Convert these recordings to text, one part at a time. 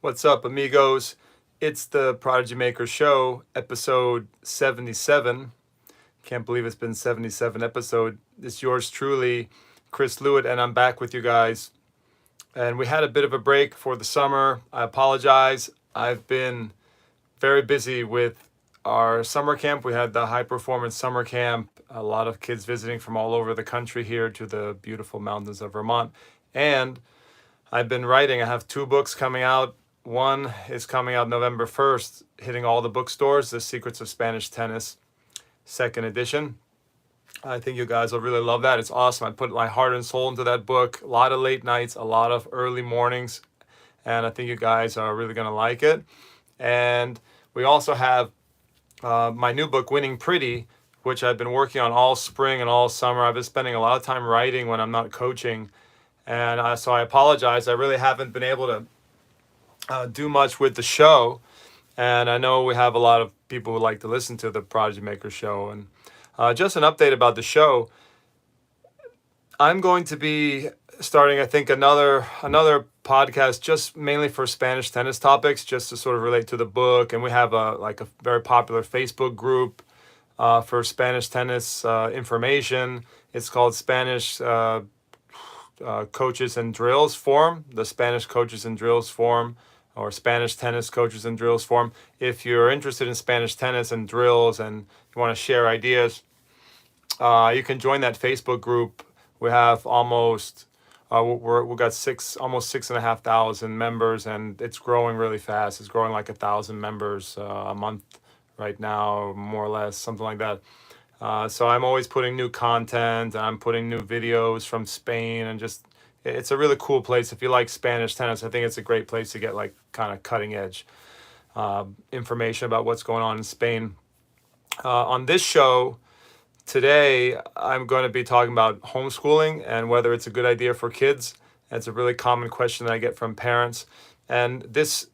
What's up, amigos? It's the Prodigy Maker Show, episode 77. Can't believe it's been 77 episodes. It's yours truly, Chris Lewit, and I'm back with you guys. And we had a bit of a break for the summer. I apologize. I've been very busy with our summer camp. We had the high performance summer camp. A lot of kids visiting from all over the country here to the beautiful mountains of Vermont. And I've been writing. I have 2 books coming out. One is coming out November 1st, hitting all the bookstores, The Secrets of Spanish Tennis, 2nd edition. I think you guys will really love that. It's awesome. I put my heart and soul into that book. A lot of late nights, a lot of early mornings, and I think you guys are really going to like it. And we also have my new book, Winning Pretty, which I've been working on all spring and all summer. I've been spending a lot of time writing when I'm not coaching, and so I apologize. I really haven't been able to do much with the show, and I know we have a lot of people who like to listen to the Prodigy Maker Show. And just an update about the show. I'm going to be starting, I think, another podcast just mainly for Spanish tennis topics, just to sort of relate to the book. And we have a very popular Facebook group for Spanish tennis information. It's called Spanish Coaches and Drills Forum, the Spanish Coaches and Drills Forum, or Spanish Tennis Coaches and Drills Forum. If you're interested in Spanish tennis and drills and you want to share ideas, you can join that Facebook group. We have almost we've got almost 6,500 members, and it's growing really fast. It's growing like 1,000 members a month right now, more or less, something like that. So I'm always putting new content, and I'm putting new videos from Spain, and just it's a really cool place. If you like Spanish tennis, I think it's a great place to get like kind of cutting edge information about what's going on in Spain. On this show today, I'm going to be talking about homeschooling and whether it's a good idea for kids. It's a really common question that I get from parents. And this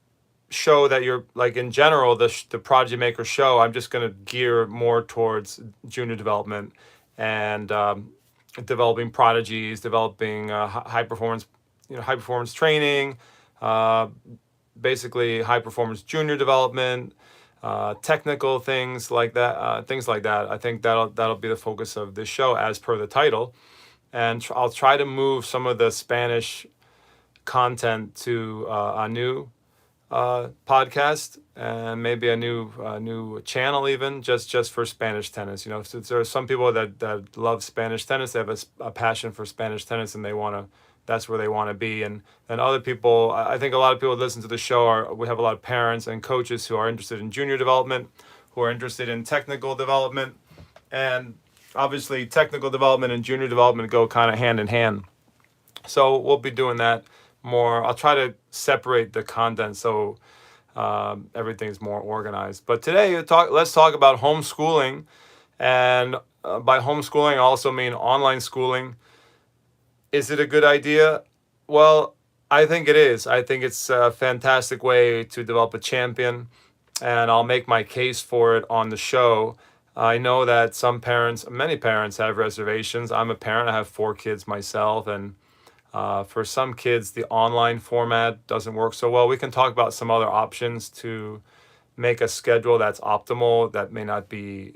show that you're like in general, the Prodigy Maker Show, I'm just going to gear more towards junior development and developing prodigies, developing high performance training, basically high performance junior development, technical things like that. I think that'll be the focus of this show, as per the title. And I'll try to move some of the Spanish content to a new podcast, and maybe a new channel, even just for Spanish tennis. So there are some people that love Spanish tennis. They have a passion for Spanish tennis, and that's where they want to be. And other people, I think a lot of people that listen to the show we have a lot of parents and coaches who are interested in junior development, who are interested in technical development, and obviously technical development and junior development go kind of hand in hand. So we'll be doing that more. I'll try to separate the content so everything's more organized. But today, let's talk about homeschooling. And by homeschooling, I also mean online schooling. Is it a good idea? Well, I think it is. I think it's a fantastic way to develop a champion, and I'll make my case for it on the show. I know that many parents have reservations. I'm a parent. I have 4 kids myself, and for some kids, the online format doesn't work so well. We can talk about some other options to make a schedule that's optimal, that may not be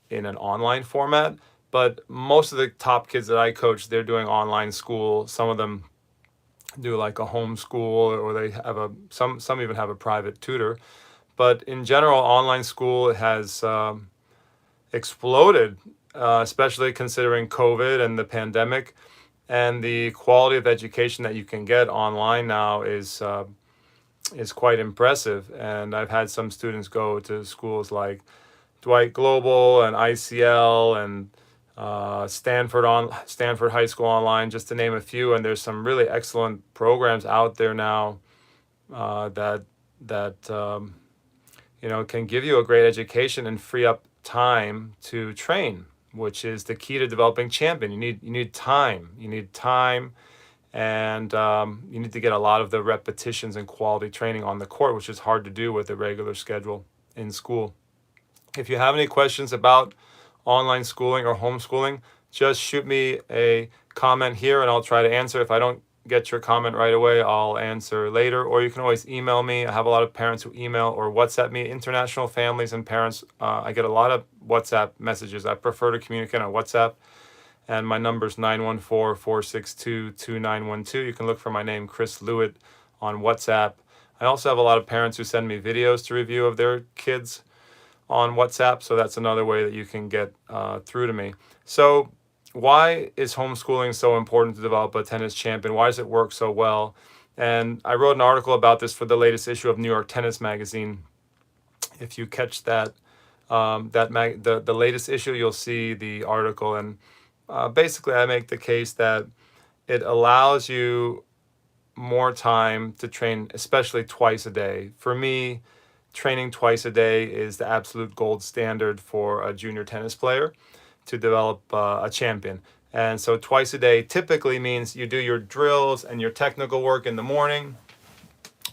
in an online format. But most of the top kids that I coach, they're doing online school. Some of them do like a homeschool, or they have some even have a private tutor. But in general, online school has exploded, especially considering COVID and the pandemic. And the quality of education that you can get online now is quite impressive. And I've had some students go to schools like Dwight Global and ICL and Stanford High School Online, just to name a few. And there's some really excellent programs out there now that can give you a great education and free up time to train, which is the key to developing champion. You need time. You need time, and you need to get a lot of the repetitions and quality training on the court, which is hard to do with a regular schedule in school. If you have any questions about online schooling or homeschooling, just shoot me a comment here, and I'll try to answer. If I don't get your comment right away, I'll answer later. Or you can always email me. I have a lot of parents who email or WhatsApp me, international families and parents. I get a lot of WhatsApp messages. I prefer to communicate on WhatsApp. And my number is 914-462-2912. You can look for my name, Chris Lewit, on WhatsApp. I also have a lot of parents who send me videos to review of their kids on WhatsApp. So that's another way that you can get through to me. So why is homeschooling so important to develop a tennis champion? Why does it work so well? And I wrote an article about this for the latest issue of New York Tennis Magazine. If you catch that, the latest issue, you'll see the article. And basically, I make the case that it allows you more time to train, especially twice a day. For me, training twice a day is the absolute gold standard for a junior tennis player to develop a champion. And so twice a day typically means you do your drills and your technical work in the morning,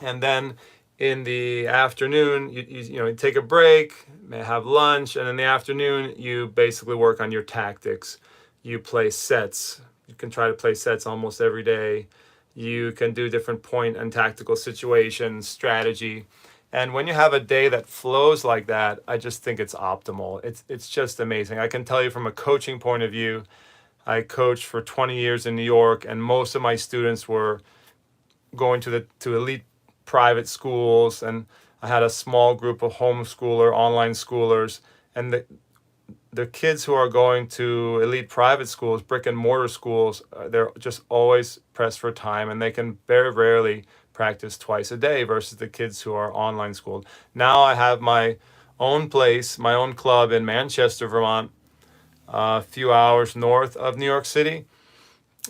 and then in the afternoon you take a break, may have lunch, and in the afternoon you basically work on your tactics. You play sets. You can try to play sets almost every day. You can do different point and tactical situations, strategy. And when you have a day that flows like that, I just think it's optimal. It's just amazing. I can tell you from a coaching point of view, I coached for 20 years in New York, and most of my students were going to elite private schools, and I had a small group of homeschooler, online schoolers, and the kids who are going to elite private schools, brick and mortar schools, they're just always pressed for time, and they can very rarely practice twice a day versus the kids who are online schooled. Now I have my own place, my own club in Manchester, Vermont, a few hours north of New York City,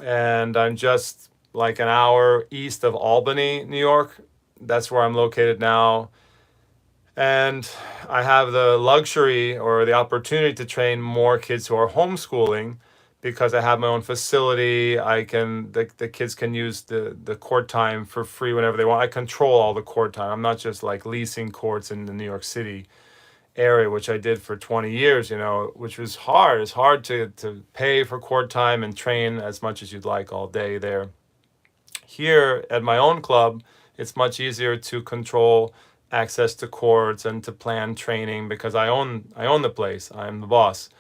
and I'm just like an hour east of Albany, New York. That's where I'm located now. And I have the luxury or the opportunity to train more kids who are homeschooling because I have my own facility. The kids can use the court time for free whenever they want. I control all the court time. I'm not just like leasing courts in the New York City area, which I did for 20 years, which was hard. It's hard to pay for court time and train as much as you'd like all day there. Here at my own club, it's much easier to control access to courts and to plan training because I own the place. I'm the boss.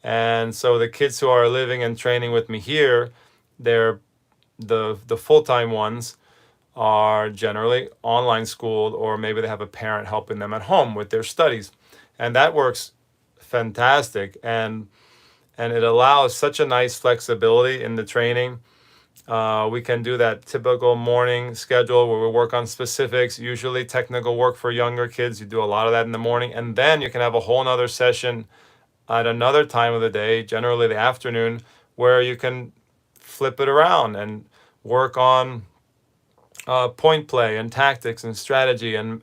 And so the kids who are living and training with me here, they're the full-time ones are generally online schooled, or maybe they have a parent helping them at home with their studies. And that works fantastic. And it allows such a nice flexibility in the training. We can do that typical morning schedule where we work on specifics, usually technical work for younger kids. You do a lot of that in the morning. And then you can have a whole nother session at another time of the day, generally the afternoon, where you can flip it around and work on point play and tactics and strategy and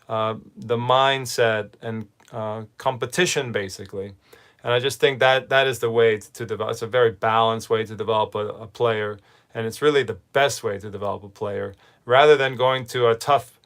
the mindset and competition, basically. And I just think that is the way to develop. It's a very balanced way to develop a player, and it's really the best way to develop a player, rather than going to a tough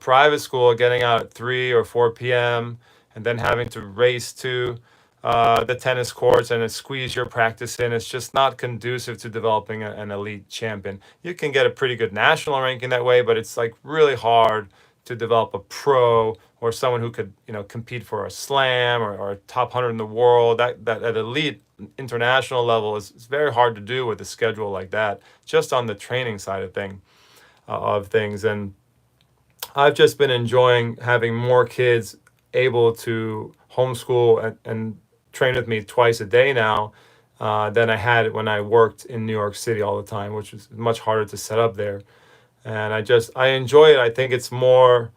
private school, getting out at 3 or 4 p.m. and then having to race to the tennis courts and squeeze your practice in. It's just not conducive to developing an elite champion. You can get a pretty good national ranking that way, but it's like really hard to develop a pro or someone who could, compete for a slam or a top 100 in the world. That at elite international level is very hard to do with a schedule like that, just on the training side of things. And I've just been enjoying having more kids able to homeschool and train with me twice a day now than I had when I worked in New York City all the time, which was much harder to set up there. And I enjoy it. I think it's more,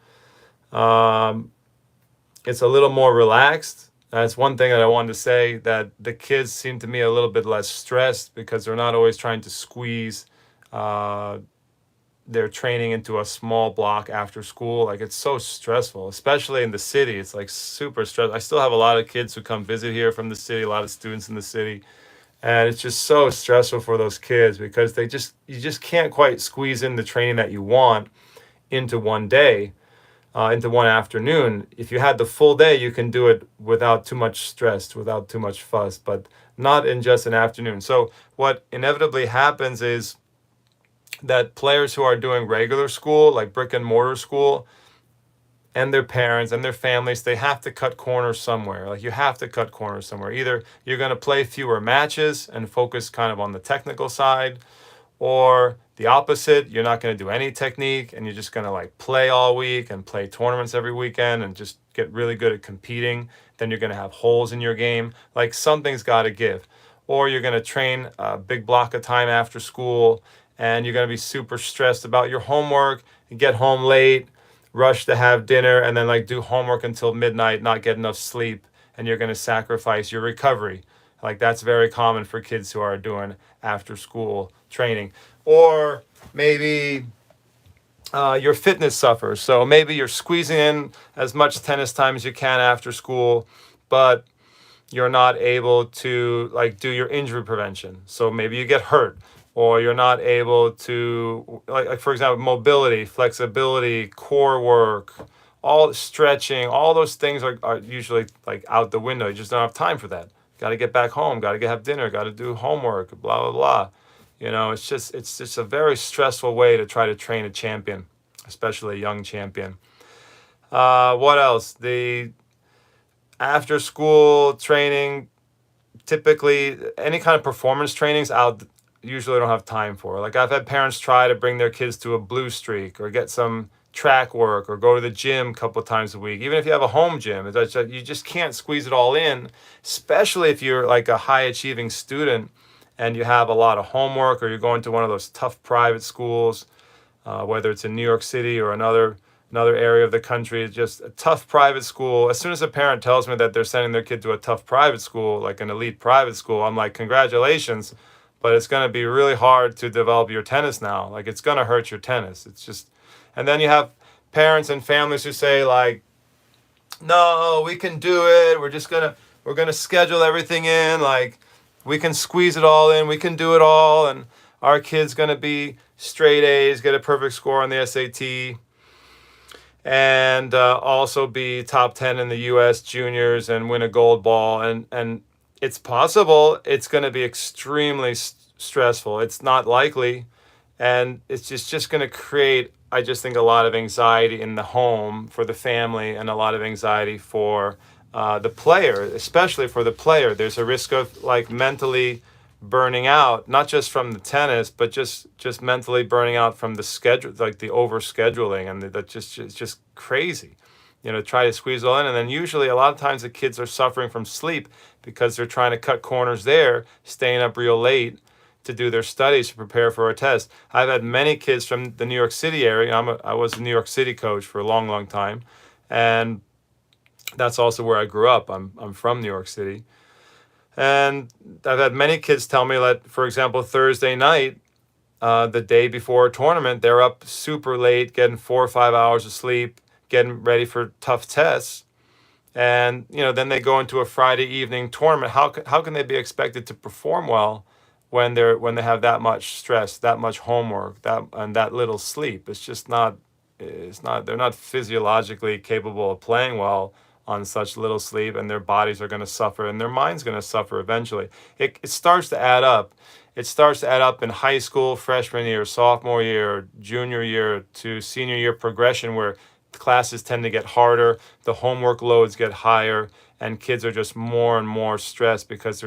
it's a little more relaxed. That's one thing that I wanted to say, that the kids seem to me a little bit less stressed because they're not always trying to squeeze their training into a small block after school. Like, it's so stressful, especially in the city. It's like super stressful. I still have a lot of kids who come visit here from the city, a lot of students in the city. And it's just so stressful for those kids because you just can't quite squeeze in the training that you want into one day, into one afternoon. If you had the full day, you can do it without too much stress, without too much fuss, but not in just an afternoon. So what inevitably happens is that players who are doing regular school, like brick and mortar school, and their parents and their families, they have to cut corners somewhere. Like you have to cut corners somewhere. Either you're going to play fewer matches and focus kind of on the technical side, or the opposite, you're not going to do any technique and you're just going to like play all week and play tournaments every weekend and just get really good at competing. Then you're going to have holes in your game. Like something's got to give. Or you're going to train a big block of time after school and you're going to be super stressed about your homework. You get home late, rush to have dinner, and then like do homework until midnight, not get enough sleep, and you're going to sacrifice your recovery. Like that's very common for kids who are doing after school training. Or maybe your fitness suffers. So maybe you're squeezing in as much tennis time as you can after school, but you're not able to like do your injury prevention. So maybe you get hurt, or you're not able to like for example, mobility, flexibility, core work, all stretching, all those things are usually like out the window. You just don't have time for that. Got to get back home, got to have dinner, got to do homework, blah blah blah. It's just a very stressful way to try to train a champion, especially a young champion. What else? The after school training, typically any kind of performance trainings out usually don't have time for. Like I've had parents try to bring their kids to a blue streak or get some track work or go to the gym a couple of times a week. Even if you have a home gym, you just can't squeeze it all in, especially if you're like a high achieving student and you have a lot of homework or you're going to one of those tough private schools, whether it's in New York City or another area of the country. It's just a tough private school. As soon as a parent tells me that they're sending their kid to a tough private school, like an elite private school, I'm like, congratulations, but it's going to be really hard to develop your tennis now. Like it's going to hurt your tennis. It's just, and then you have parents and families who say like, no, we can do it. We're going to schedule everything in. Like we can squeeze it all in. We can do it all. And our kid's going to be straight A's, get a perfect score on the SAT, and also be top 10 in the U.S. juniors and win a gold ball. And it's possible. It's going to be extremely stressful. It's not likely. And it's just going to create, I just think, a lot of anxiety in the home for the family and a lot of anxiety for the player, especially for the player. There's a risk of like mentally burning out, not just from the tennis, but just mentally burning out from the schedule, like the over scheduling, and it's just crazy. Try to squeeze it all in, and then usually a lot of times the kids are suffering from sleep because they're trying to cut corners there, staying up real late to do their studies to prepare for a test. I've had many kids from the New York City area. I was a New York City coach for a long, long time, and that's also where I grew up. I'm from New York City. And I've had many kids tell me that, for example, Thursday night, the day before a tournament, they're up super late, getting 4 or 5 hours of sleep, getting ready for tough tests. And, then they go into a Friday evening tournament. How can they be expected to perform well when they have that much stress, that much homework, and that little sleep? They're not physiologically capable of playing well on such little sleep, and their bodies are going to suffer and their mind's going to suffer eventually. It starts to add up. It starts to add up in high school, freshman year, sophomore year, junior year to senior year progression, where classes tend to get harder, the homework loads get higher, and kids are just more and more stressed because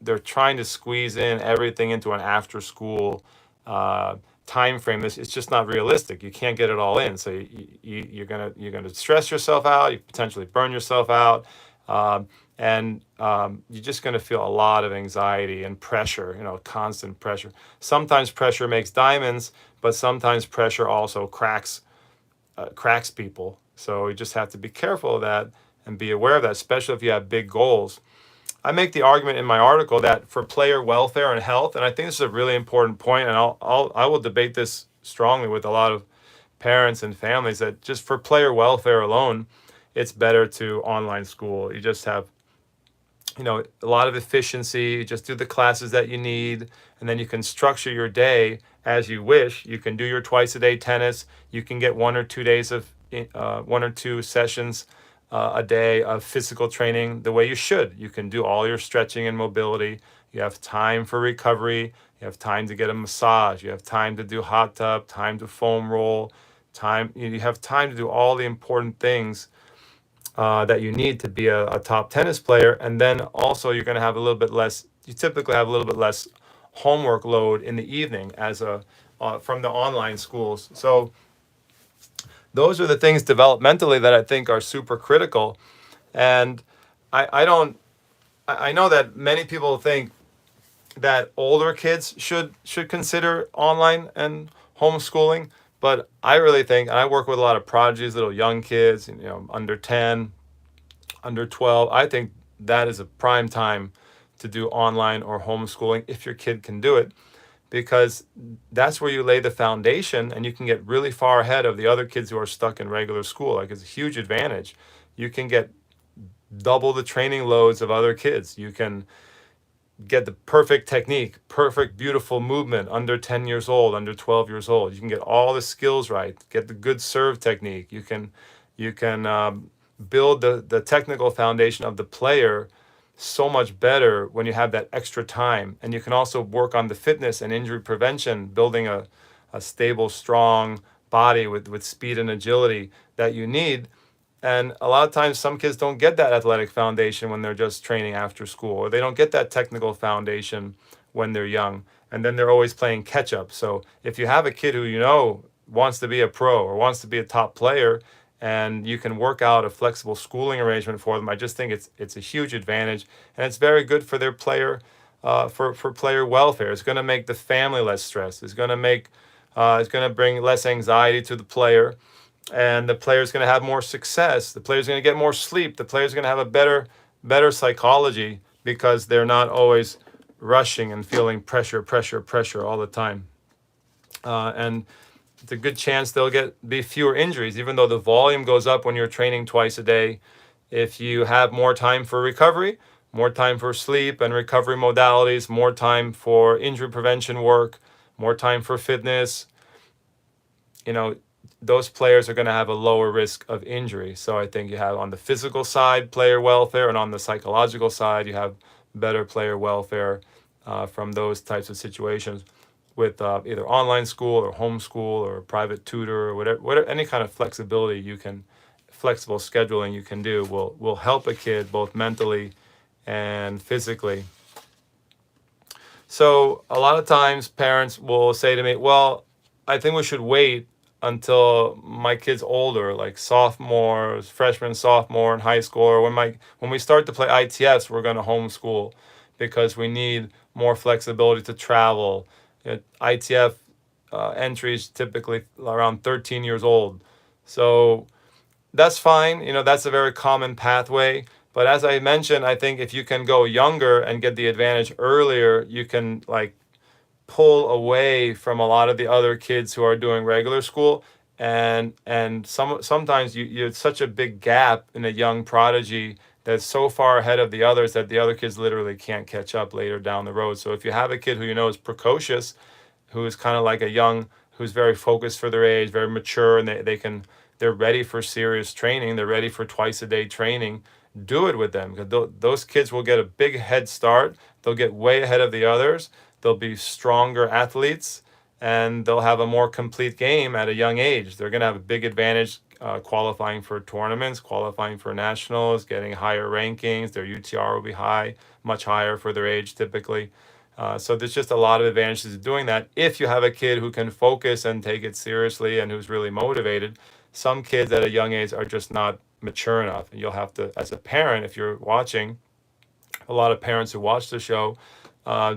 they're trying to squeeze in everything into an after school time frame. It's just not realistic. You can't get it all in. So you're gonna stress yourself out. You potentially burn yourself out, and you're just gonna feel a lot of anxiety and pressure. Constant pressure. Sometimes pressure makes diamonds, but sometimes pressure also cracks people. So you just have to be careful of that and be aware of that, especially if you have big goals. I make the argument in my article that for player welfare and health, and I think this is a really important point, and I will debate this strongly with a lot of parents and families, that just for player welfare alone, it's better to online school. You just have, a lot of efficiency. You just do the classes that you need, and then you can structure your day as you wish. You can do your twice a day tennis. You can get 1 or 2 days of 1 or 2 sessions a day of physical training the way you should. You can do all your stretching and mobility. You have time for recovery. You have time to get a massage. You have time to do hot tub, time to foam roll, time. You have time to do all the important things that you need to be a top tennis player. And then also you're going to have a little bit less. You typically have a little bit less homework load in the evening as a from the online schools. So those are the things developmentally that I think are super critical. And I don't. I know that many people think that older kids should consider online and homeschooling, but I really think, and I work with a lot of prodigies, little young kids, under 10, under 12. I think that is a prime time to do online or homeschooling if your kid can do it, because that's where you lay the foundation and you can get really far ahead of the other kids who are stuck in regular school. Like, it's a huge advantage. You can get double the training loads of other kids. You can get the perfect technique, perfect, beautiful movement under 10 years old, under 12 years old. You can get all the skills right, get the good serve technique. You can build the technical foundation of the player so much better when you have that extra time. And you can also work on the fitness and injury prevention, building a stable, strong body with speed and agility that you need. And a lot of times some kids don't get that athletic foundation when they're just training after school, or they don't get that technical foundation when they're young. And then they're always playing catch up. So if you have a kid who wants to be a pro or wants to be a top player, and you can work out a flexible schooling arrangement for them, I just think it's a huge advantage, and it's very good for their player, for player welfare. It's going to make the family less stressed. It's going to bring less anxiety to the player, and the player's going to have more success. The player's going to get more sleep. The player's going to have a better psychology, because they're not always rushing and feeling pressure all the time. And it's a good chance there'll be fewer injuries, even though the volume goes up when you're training twice a day. If you have more time for recovery, more time for sleep and recovery modalities, more time for injury prevention work, more time for fitness, those players are going to have a lower risk of injury. So I think you have, on the physical side, player welfare, and on the psychological side, you have better player welfare from those types of situations, with either online school or homeschool or private tutor or whatever, any kind of flexible scheduling you can do will help a kid both mentally and physically. So a lot of times parents will say to me, well, I think we should wait until my kid's older, like freshman, sophomore in high school, or when we start to play ITFs, we're going to homeschool, because we need more flexibility to travel. ITF entries typically around 13 years old. So that's fine. That's a very common pathway. But as I mentioned, I think if you can go younger and get the advantage earlier, you can pull away from a lot of the other kids who are doing regular school. And sometimes you're such a big gap in a young prodigy that's so far ahead of the others that the other kids literally can't catch up later down the road. So if you have a kid who is precocious, who is kind of like who's very focused for their age, very mature, and they're ready for serious training, they're ready for twice a day training, do it with them, because those kids will get a big head start. They'll get way ahead of the others. They'll be stronger athletes, and they'll have a more complete game at a young age. They're going to have a big advantage qualifying for tournaments, qualifying for nationals, getting higher rankings. Their UTR will be high, much higher for their age typically. So there's just a lot of advantages of doing that if you have a kid who can focus and take it seriously and who's really motivated. Some kids at a young age are just not mature enough. And you'll have to, as a parent, if you're watching, a lot of parents who watch the show,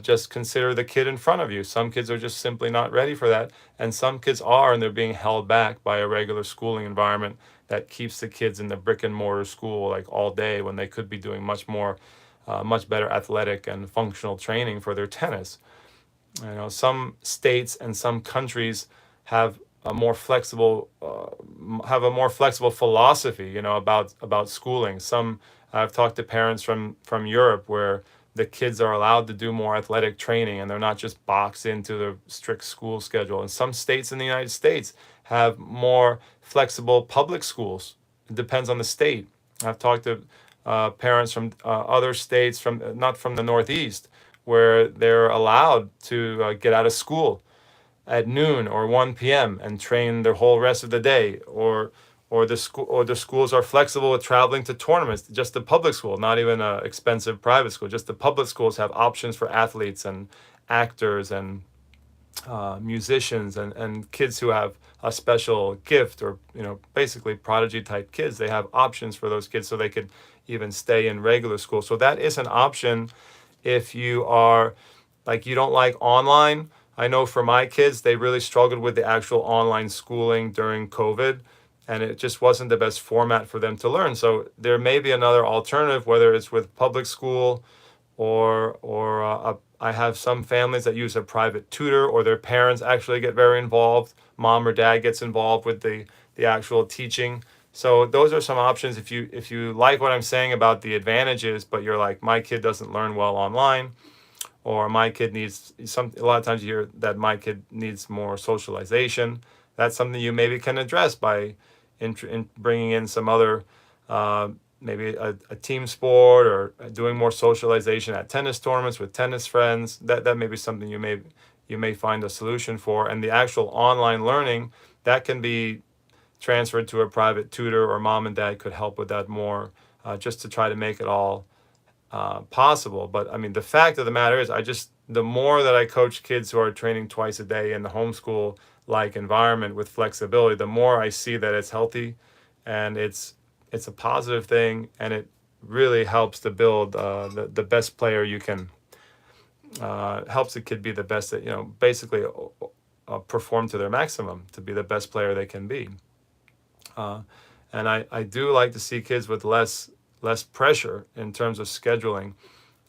just consider the kid in front of you. Some kids are just simply not ready for that. And some kids are, and they're being held back by a regular schooling environment that keeps the kids in the brick and mortar school like all day, when they could be doing much better athletic and functional training for their tennis. Some states and some countries have a more flexible philosophy, about schooling. I've talked to parents from Europe where the kids are allowed to do more athletic training, and they're not just boxed into the strict school schedule. And some states in the United States have more flexible public schools. It depends on the state. I've talked to parents from other states, not from the Northeast, where they're allowed to get out of school at noon or 1 p.m. and train the whole rest of the day, or the schools are flexible with traveling to tournaments. Just the public school, not even a expensive private school. Just the public schools have options for athletes and actors and musicians and kids who have a special gift, or basically prodigy type kids. They have options for those kids so they could even stay in regular school. So that is an option if you are like, you don't like online. I know for my kids, they really struggled with the actual online schooling during COVID, and it just wasn't the best format for them to learn. So there may be another alternative, whether it's with public school or I have some families that use a private tutor, or their parents actually get very involved. Mom or dad gets involved with the actual teaching. So those are some options. If you like what I'm saying about the advantages, but you're like, my kid doesn't learn well online, or my kid needs a lot of times you hear that my kid needs more socialization. That's something you maybe can address by bringing in some other, maybe a team sport, or doing more socialization at tennis tournaments with tennis friends. That may be something you may find a solution for. And the actual online learning, that can be transferred to a private tutor, or mom and dad could help with that more, just to try to make it all possible. But I mean, the fact of the matter is, the more that I coach kids who are training twice a day in the homeschool like environment with flexibility, the more I see that it's healthy, and it's a positive thing, and it really helps to build the best player you can. Helps the kid be the best that, basically perform to their maximum, to be the best player they can be. And I do like to see kids with less pressure in terms of scheduling.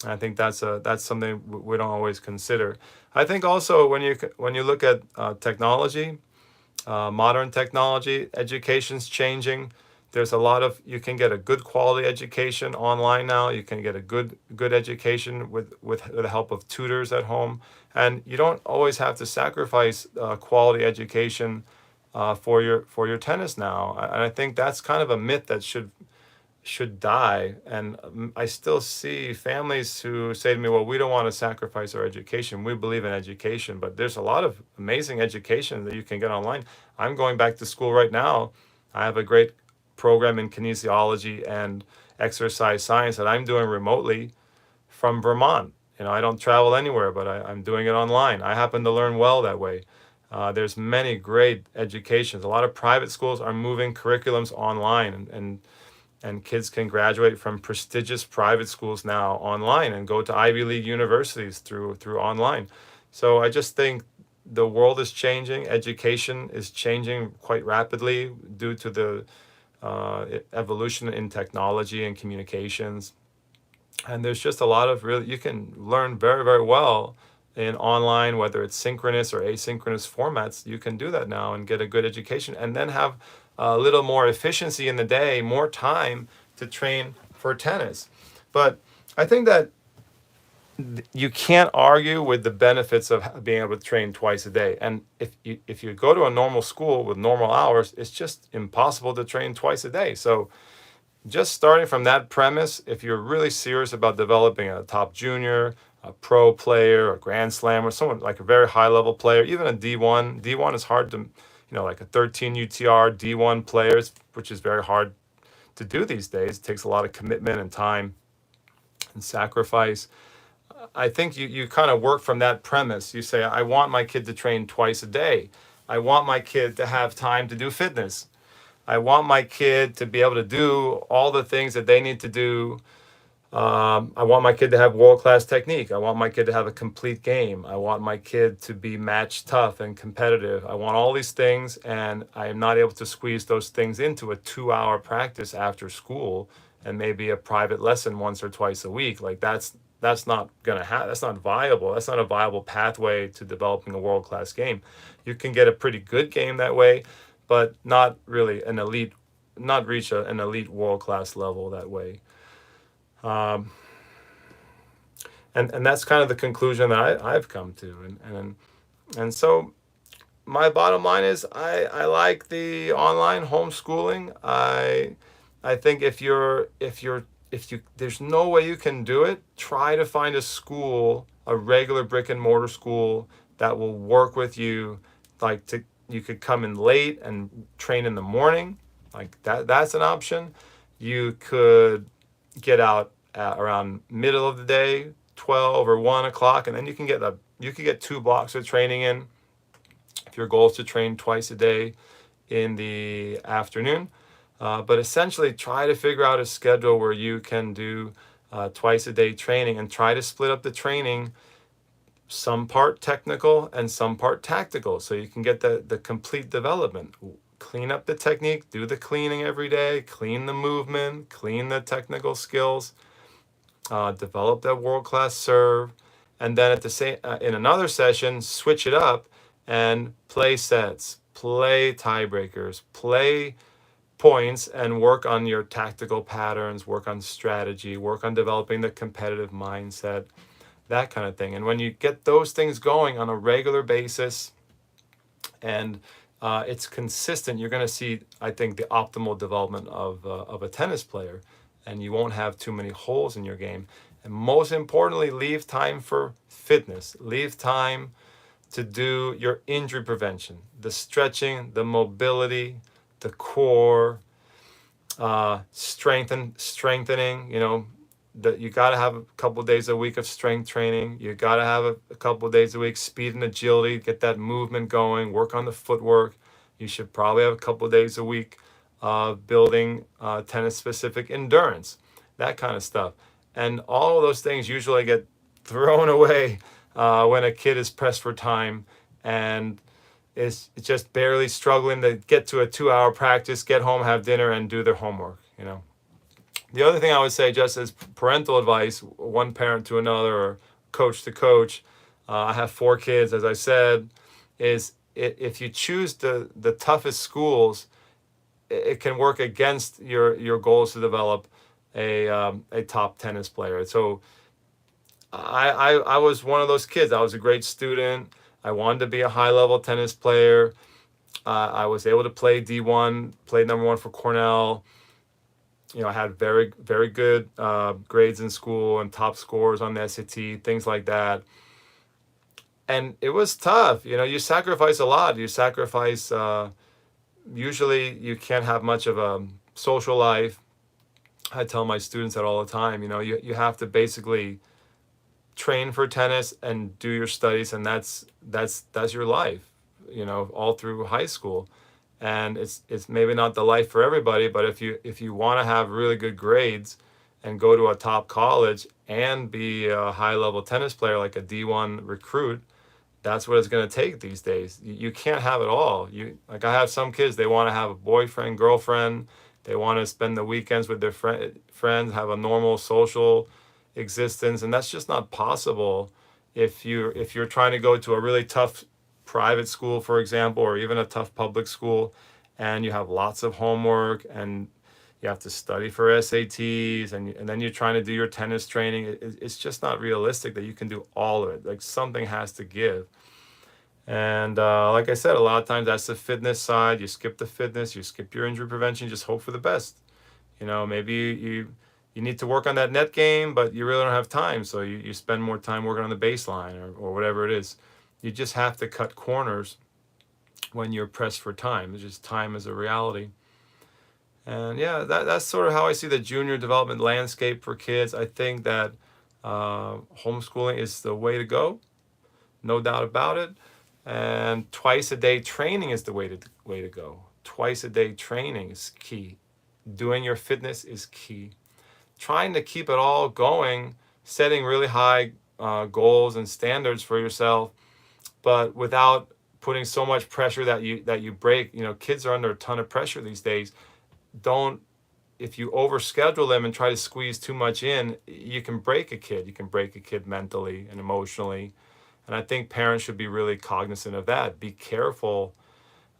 And I think that's something we don't always consider. I think also when you look at technology, modern technology, education's changing. There's you can get a good quality education online now. You can get a good education with the help of tutors at home, and you don't always have to sacrifice quality education for your tennis now. And I think that's kind of a myth that should die. And I still see families who say to me, well, we don't want to sacrifice our education. We believe in education, but there's a lot of amazing education that you can get online. I'm going back to school right now. I have a great program in kinesiology and exercise science that I'm doing remotely from Vermont. I don't travel anywhere, but I'm doing it online. I happen to learn well that way. There's many great educations. A lot of private schools are moving curriculums online, and kids can graduate from prestigious private schools now online and go to Ivy League universities through online. So I just think the world is changing. Education is changing quite rapidly due to the evolution in technology and communications. And there's just a lot of you can learn very, very well in online, whether it's synchronous or asynchronous formats. You can do that now and get a good education, and then have a little more efficiency in the day, more time to train for tennis. But I think that you can't argue with the benefits of being able to train twice a day. And if you go to a normal school with normal hours, it's just impossible to train twice a day. So just starting from that premise, if you're really serious about developing a top junior, a pro player, a Grand Slam, or someone like a very high level player, even a D1. D1 is hard to, like a 13 UTR D1 players, which is very hard to do these days. It takes a lot of commitment and time and sacrifice. I think you kind of work from that premise. You say, I want my kid to train twice a day. I want my kid to have time to do fitness. I want my kid to be able to do all the things that they need to do. I want my kid to have world-class technique. I want my kid to have a complete game. I want my kid to be match tough and competitive. I want all these things, and I am not able to squeeze those things into a 2-hour practice after school and maybe a private lesson once or twice a week. Like that's not gonna happen. That's not viable. That's not a viable pathway to developing a world-class game. You can get a pretty good game that way, but not really not reach an elite world-class level that way. And that's kind of the conclusion that I've come to. And so my bottom line is I like the online homeschooling. I think if you're if you there's no way you can do it, try to find a school, a regular brick and mortar school that will work with you. Like you could come in late and train in the morning, like that's an option. You could get out at around middle of the day, 12 or 1 o'clock, and then you could get 2 blocks of training in if your goal is to train twice a day in the afternoon. But essentially, try to figure out a schedule where you can do twice a day training, and try to split up the training, some part technical and some part tactical, so you can get the complete development. Clean up the technique, do the cleaning every day, clean the movement, clean the technical skills, develop that world-class serve, and then at the same in another session, switch it up and play sets, play tiebreakers, play points, and work on your tactical patterns, work on strategy, work on developing the competitive mindset, that kind of thing. And when you get those things going on a regular basis, and it's consistent, you're going to see, I think, the optimal development of a tennis player, and you won't have too many holes in your game. And most importantly, leave time for fitness. Leave time to do your injury prevention, the stretching, the mobility, the core, strengthening. That you got to have a couple of days a week of strength training. You got to have a couple of days a week speed and agility, get that movement going, work on the footwork. You should probably have a couple of days a week building tennis specific endurance, that kind of stuff. And all of those things usually get thrown away when a kid is pressed for time and is just barely struggling to get to a 2-hour practice, get home, have dinner, and do their homework. The other thing I would say, just as parental advice, one parent to another or coach to coach, I have 4 kids, as I said, is if you choose the toughest schools, it can work against your goals to develop a top tennis player. So I was one of those kids. I was a great student. I wanted to be a high-level tennis player. I was able to play D1, played number 1 for Cornell. I had very, very good grades in school and top scores on the SAT, things like that. And it was tough. You sacrifice a lot. You sacrifice, usually you can't have much of a social life. I tell my students that all the time. You have to basically train for tennis and do your studies, and that's your life, all through high school. And it's maybe not the life for everybody, but if you want to have really good grades and go to a top college and be a high-level tennis player, like a D1 recruit, that's what it's going to take these days. You can't have it all. I have some kids, they want to have a boyfriend, girlfriend, they want to spend the weekends with their friends, have a normal social existence, and that's just not possible if you're trying to go to a really tough private school, for example, or even a tough public school, and you have lots of homework and you have to study for SATs, and then you're trying to do your tennis training. It's just not realistic that you can do all of it. Like, something has to give. And like I said, a lot of times that's the fitness side. You skip the fitness, you skip your injury prevention, just hope for the best. Maybe you need to work on that net game, but you really don't have time, so you spend more time working on the baseline or whatever it is. You just have to cut corners when you're pressed for time. It's just time is a reality. And yeah, that's sort of how I see the junior development landscape for kids. I think that homeschooling is the way to go, no doubt about it. And twice a day training is the way to go. Twice a day training is key. Doing your fitness is key. Trying to keep it all going, setting really high goals and standards for yourself, but without putting so much pressure that you break. Kids are under a ton of pressure these days. If you overschedule them and try to squeeze too much in, you can break a kid. You can break a kid mentally and emotionally. And I think parents should be really cognizant of that. Be careful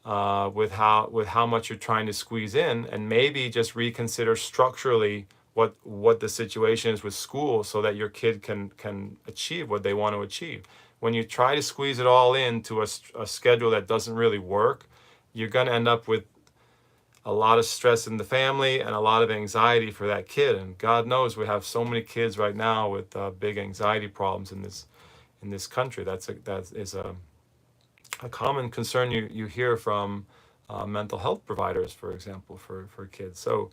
with how much you're trying to squeeze in, and maybe just reconsider structurally what the situation is with school, so that your kid can achieve what they want to achieve. When you try to squeeze it all into a schedule that doesn't really work, you're going to end up with a lot of stress in the family and a lot of anxiety for that kid. And God knows we have so many kids right now with big anxiety problems in this country. That is a common concern you hear from mental health providers, for example, for kids. So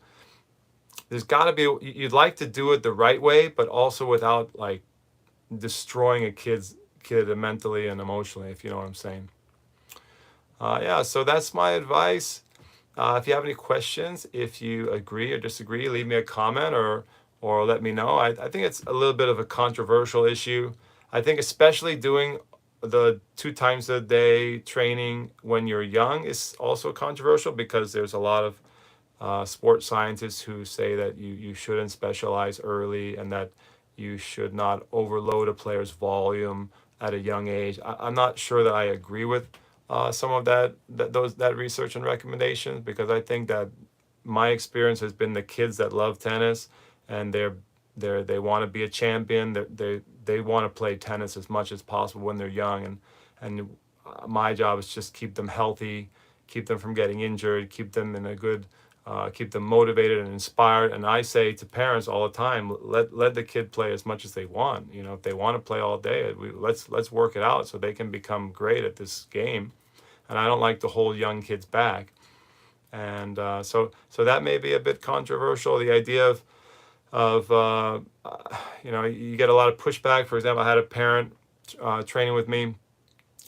there's got to be, you'd like to do it the right way, but also without like destroying a kid mentally and emotionally, if you know what I'm saying. Yeah, so that's my advice. If you have any questions, if you agree or disagree, leave me a comment or let me know. I think it's a little bit of a controversial issue. I think especially doing the 2 times a day training when you're young is also controversial, because there's a lot of sports scientists who say that you shouldn't specialize early, and that you should not overload a player's volume at a young age. I'm not sure that I agree with some of that research and recommendations, because I think that my experience has been the kids that love tennis and they want to be a champion. They want to play tennis as much as possible when they're young, and my job is just keep them healthy, keep them from getting injured, keep them in a good keep them motivated and inspired. And I say to parents all the time, let the kid play as much as they want. If they want to play all day, let's work it out so they can become great at this game. And I don't like to hold young kids back. And so that may be a bit controversial. The idea of you get a lot of pushback. For example, I had a parent training with me.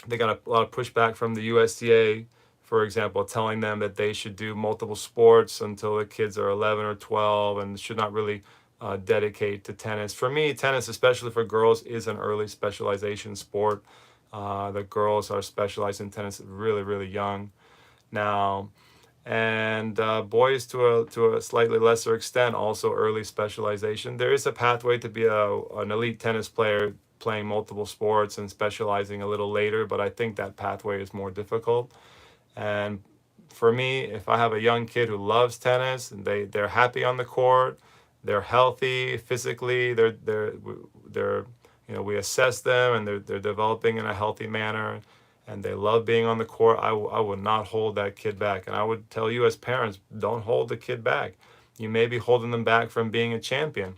They got a lot of pushback from the USDA, for example, telling them that they should do multiple sports until the kids are 11 or 12 and should not really dedicate to tennis. For me, tennis, especially for girls, is an early specialization sport. The girls are specialized in tennis really, really young now. And boys, to a slightly lesser extent, also early specialization. There is a pathway to be an elite tennis player, playing multiple sports and specializing a little later, but I think that pathway is more difficult. And for me, if I have a young kid who loves tennis and they're happy on the court, they're healthy physically, we assess them and they're developing in a healthy manner, and they love being on the court, I would not hold that kid back. And I would tell you as parents, don't hold the kid back. You may be holding them back from being a champion.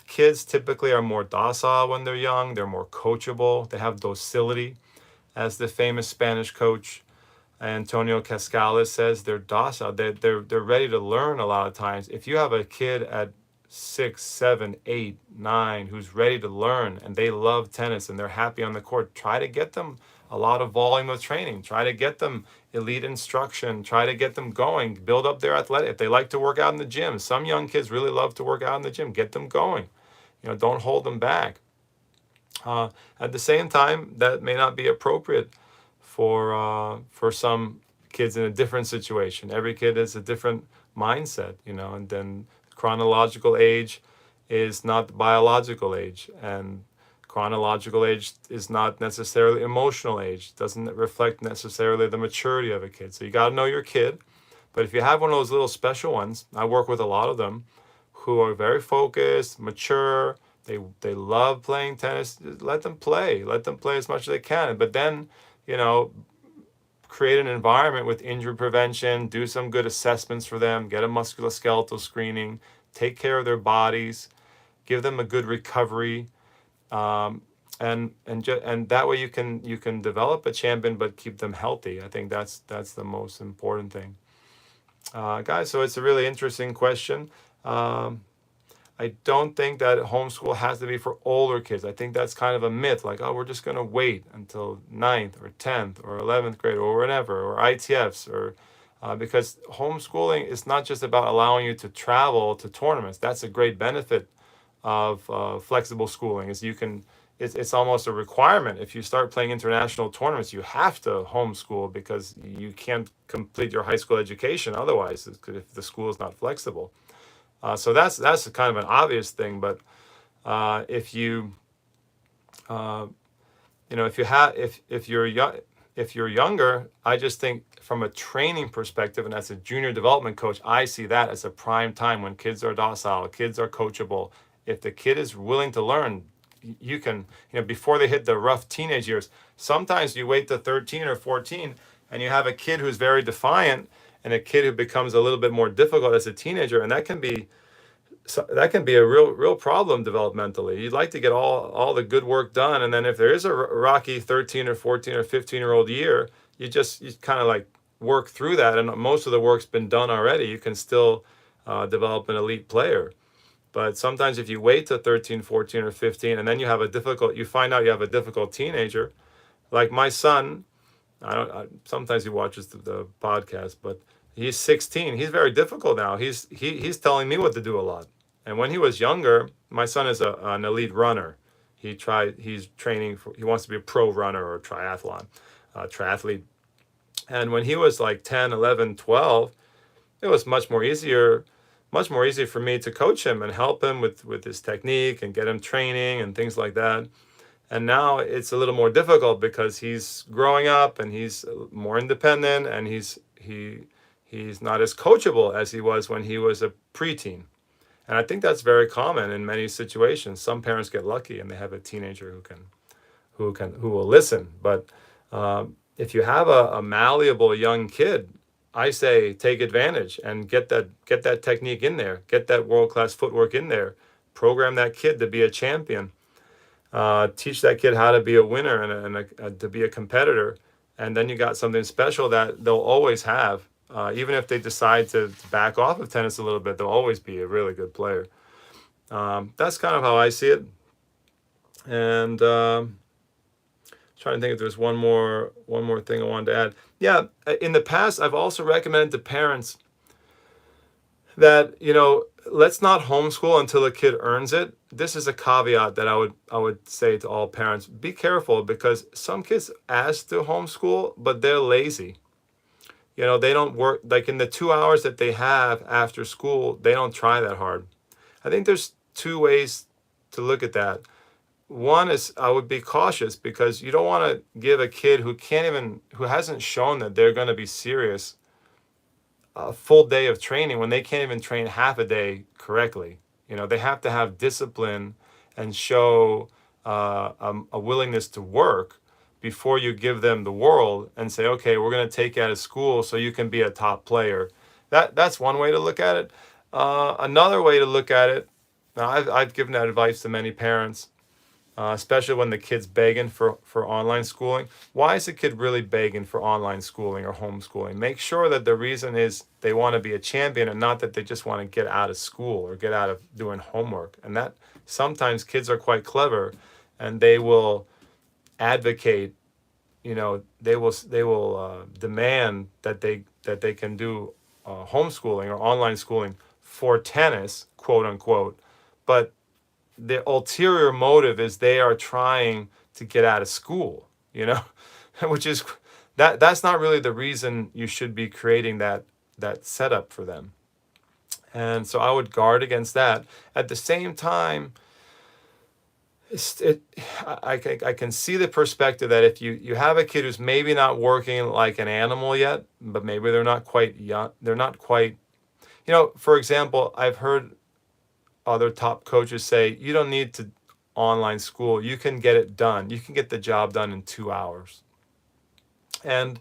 Kids typically are more docile when they're young. They're more coachable. They have docility. As the famous Spanish coach Antonio Cascales says, they're docile. They're ready to learn a lot of times. If you have a kid at 6, 7, 8, 9 who's ready to learn and they love tennis and they're happy on the court, try to get them a lot of volume of training. Try to get them elite instruction. Try to get them going. Build up their athletic. If they like to work out in the gym, some young kids really love to work out in the gym. Get them going. Don't hold them back. At the same time, that may not be appropriate for some kids in a different situation. Every kid has a different mindset, and then chronological age is not the biological age, and chronological age is not necessarily emotional age. It doesn't reflect necessarily the maturity of a kid. So you got to know your kid. But if you have one of those little special ones, I work with a lot of them who are very focused, mature, they love playing tennis. Let them play as much as they can. But then, create an environment with injury prevention, do some good assessments for them, get a musculoskeletal screening, take care of their bodies, give them a good recovery, and that way you can develop a champion but keep them healthy. I think that's the most important thing, guys. So it's a really interesting question. I don't think that homeschool has to be for older kids. I think that's kind of a myth, like, oh, we're just going to wait until 9th or 10th or 11th grade or whatever, or ITFs, or because homeschooling is not just about allowing you to travel to tournaments. That's a great benefit of flexible schooling, is it's almost a requirement. If you start playing international tournaments, you have to homeschool, because you can't complete your high school education otherwise if the school is not flexible. So that's kind of an obvious thing, but if you're younger, I just think from a training perspective and as a junior development coach, I see that as a prime time when kids are docile, kids are coachable. If the kid is willing to learn, you can, before they hit the rough teenage years. Sometimes you wait to 13 or 14 and you have a kid who's very defiant and a kid who becomes a little bit more difficult as a teenager, and that can be a real problem developmentally. You'd like to get all the good work done, and then if there is a rocky 13 or 14 or 15-year-old year, you kind of like work through that, and most of the work's been done already. You can still develop an elite player. But sometimes if you wait to 13, 14, or 15, and then you find out you have a difficult teenager, like my son. Sometimes he watches the podcast, but he's 16. He's very difficult now. He's telling me what to do a lot. And when he was younger, my son is an elite runner. He's training he wants to be a pro runner or a triathlete. And when he was like 10, 11, 12, it was much more easier for me to coach him and help him with his technique and get him training and things like that. And now it's a little more difficult because he's growing up and he's more independent, and he's not as coachable as he was when he was a preteen. And I think that's very common in many situations. Some parents get lucky and they have a teenager who will listen. But if you have a malleable young kid, I say take advantage and get that technique in there, get that world-class footwork in there, program that kid to be a champion. Teach that kid how to be a winner and to be a competitor, and then you got something special that they'll always have. Even if they decide to back off of tennis a little bit, they'll always be a really good player. That's kind of how I see it. And trying to think if there's one more thing I wanted to add. Yeah, in the past, I've also recommended to parents that, let's not homeschool until a kid earns it. This is a caveat that I would say to all parents. Be careful, because some kids ask to homeschool, but they're lazy. They don't work, like in the 2 hours that they have after school, they don't try that hard. I think there's two ways to look at that. One is I would be cautious, because you don't want to give a kid who hasn't shown that they're going to be serious a full day of training when they can't even train half a day correctly. They have to have discipline and show a willingness to work before you give them the world and say, okay, we're going to take you out of school so you can be a top player. That's one way to look at it. Another way to look at it, now I've given that advice to many parents, especially when the kid's begging for online schooling. Why is the kid really begging for online schooling or homeschooling? Make sure that the reason is they want to be a champion, and not that they just want to get out of school or get out of doing homework. And that sometimes kids are quite clever, and they will advocate, they will demand that they can do homeschooling or online schooling for tennis, quote unquote, but the ulterior motive is they are trying to get out of school, which is that's not really the reason you should be creating that setup for them. And so I would guard against that. At the same time, I can see the perspective that if you have a kid who's maybe not working like an animal yet, but maybe they're not quite young, for example, I've heard other top coaches say, you don't need to online school. You can get it done. You can get the job done in 2 hours. And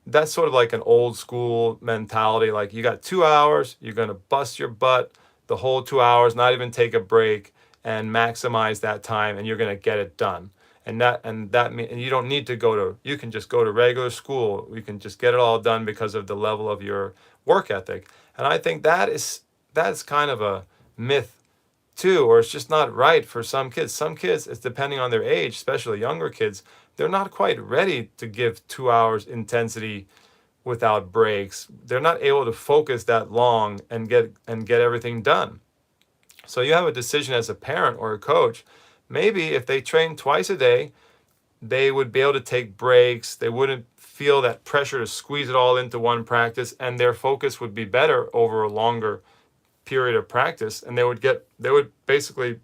that's sort of like an old school mentality. Like, you got 2 hours, you're going to bust your butt the whole 2 hours, not even take a break, and maximize that time, and you're going to get it done. And you don't need to you can just go to regular school. You can just get it all done because of the level of your work ethic. And I think that's kind of a myth too, or it's just not right for some kids. Some kids, it's depending on their age, especially younger kids, they're not quite ready to give 2 hours intensity without breaks. They're not able to focus that long and get everything done. So you have a decision as a parent or a coach. Maybe if they train twice a day, they would be able to take breaks. They wouldn't feel that pressure to squeeze it all into one practice, and their focus would be better over a longer period of practice, and they would basically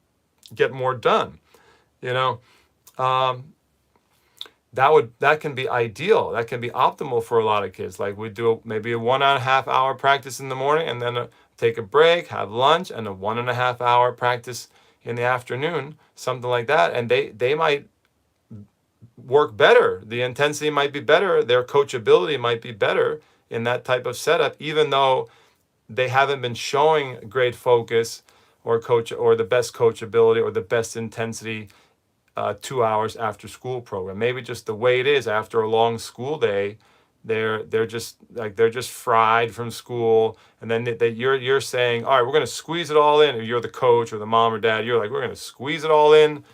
get more done. That can be ideal. That can be optimal for a lot of kids. Like, we do maybe a 1.5 hour practice in the morning, and then take a break, have lunch, and a 1.5 hour practice in the afternoon, something like that. And they might work better. The intensity might be better. Their coachability might be better in that type of setup, even though they haven't been showing great focus or coach or the best coachability or the best intensity 2 hours after school program. Maybe just the way it is after a long school day, they're just fried from school, and then you're saying, all right, we're going to squeeze it all in. Or you're the coach or the mom or dad. You're like, we're going to squeeze it all in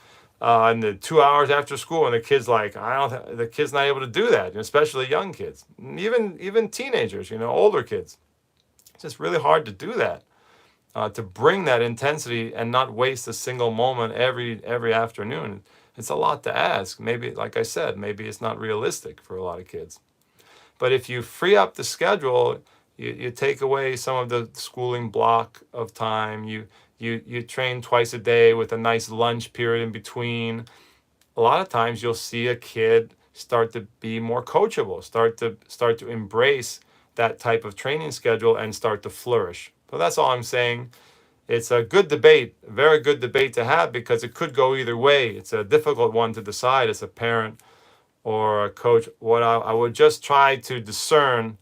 the 2 hours after school, and the kid's like, the kid's not able to do that, and especially young kids, even teenagers, older kids. It's just really hard to do that. To bring that intensity and not waste a single moment every afternoon. It's a lot to ask. Maybe, like I said, maybe it's not realistic for a lot of kids. But if you free up the schedule, you take away some of the schooling block of time. You train twice a day with a nice lunch period in between. A lot of times you'll see a kid start to be more coachable, start to embrace that type of training schedule and start to flourish. So that's all I'm saying. It's a good debate, a very good debate to have, because it could go either way. It's a difficult one to decide as a parent or a coach. What I would just try to discern,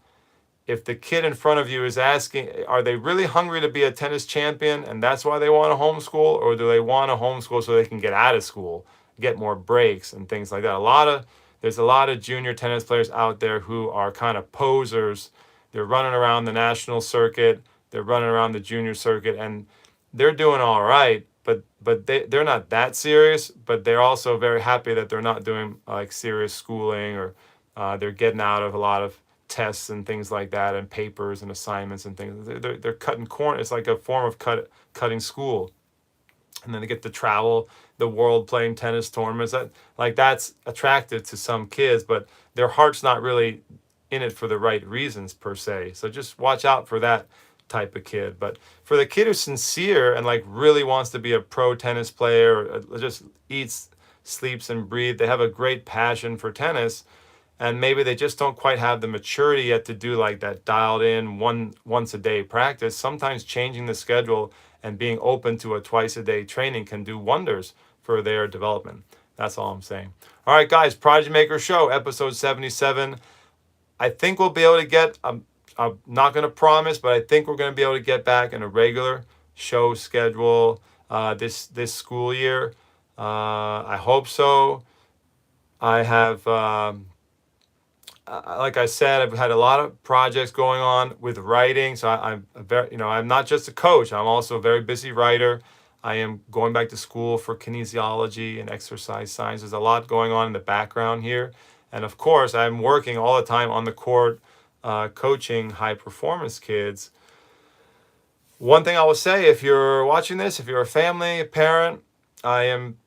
if the kid in front of you is asking, are they really hungry to be a tennis champion and that's why they want to homeschool, or do they want to homeschool so they can get out of school, get more breaks and things like that? There's a lot of junior tennis players out there who are kind of posers. They're running around the national circuit, they're running around the junior circuit, and they're doing all right, but they're not that serious, but they're also very happy that they're not doing like serious schooling, or they're getting out of a lot of tests and things like that, and papers and assignments and things. They're cutting corners. It's like a form of cutting school. And then they get to travel the world playing tennis tournaments. That's attractive to some kids, but their heart's not really in it for the right reasons per se. So just watch out for that type of kid. But for the kid who's sincere and like really wants to be a pro tennis player, or just eats, sleeps, and breathes, they have a great passion for tennis, and maybe they just don't quite have the maturity yet to do like that dialed in once a day practice. Sometimes changing the schedule and being open to a twice a day training can do wonders for their development. That's all I'm saying. All right, guys, Prodigy Maker Show, episode 77. I think we'll be able to get, I'm not going to promise, but I think we're going to be able to get back in a regular show schedule this school year. I hope so. I have, like I said, I've had a lot of projects going on with writing. So I'm very, I'm not just a coach. I'm also a very busy writer. I am going back to school for kinesiology and exercise science. There's a lot going on in the background here. And of course, I'm working all the time on the court, coaching high performance kids. One thing I will say, if you're watching this, if you're a family, a parent, I am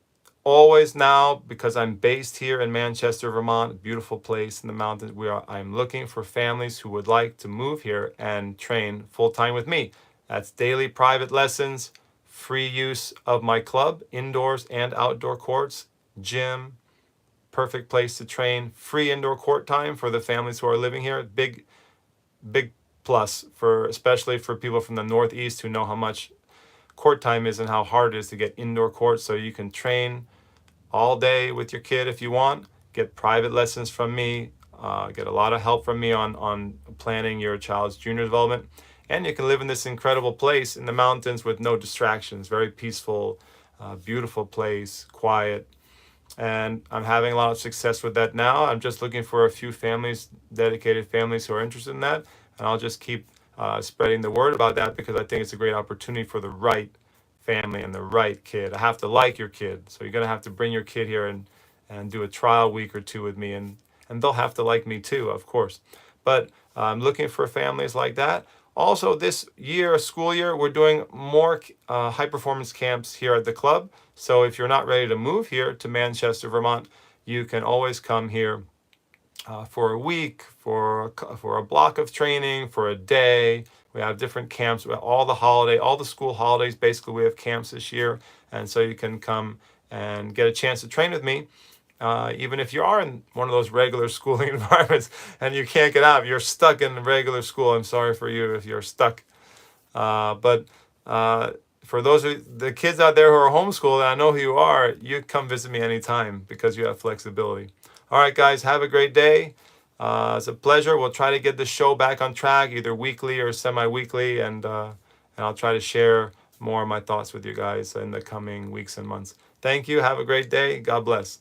always now, because I'm based here in Manchester, Vermont, a beautiful place in the mountains, I'm looking for families who would like to move here and train full-time with me. That's daily private lessons, free use of my club, indoors and outdoor courts, gym, perfect place to train, free indoor court time for the families who are living here. Big plus, especially for people from the Northeast who know how much court time is and how hard it is to get indoor courts. So you can train all day with your kid if you want, get private lessons from me, get a lot of help from me on planning your child's junior development, and you can live in this incredible place in the mountains with no distractions. Very peaceful, beautiful place, quiet, and I'm having a lot of success with that now. I'm just looking for a few families, dedicated families who are interested in that, and I'll just keep spreading the word about that, because I think it's a great opportunity for the right family and the right kid. I have to like your kid, so you're going to have to bring your kid here and do a trial week or two with me, and they'll have to like me too, of course. But I'm looking for families like that. Also, this year, school year, we're doing more high performance camps here at the club. So if you're not ready to move here to Manchester, Vermont, you can always come here for a week, for a block of training, for a day. We have different camps. All the school holidays, basically, we have camps this year. And so you can come and get a chance to train with me. Even if you are in one of those regular schooling environments and you can't get out, you're stuck in regular school. I'm sorry for you if you're stuck. But for the kids out there who are homeschooled, and I know who you are, you come visit me anytime because you have flexibility. All right, guys, have a great day. It's a pleasure. We'll try to get the show back on track, either weekly or semi-weekly, and I'll try to share more of my thoughts with you guys in the coming weeks and months. Thank you. Have a great day. God bless.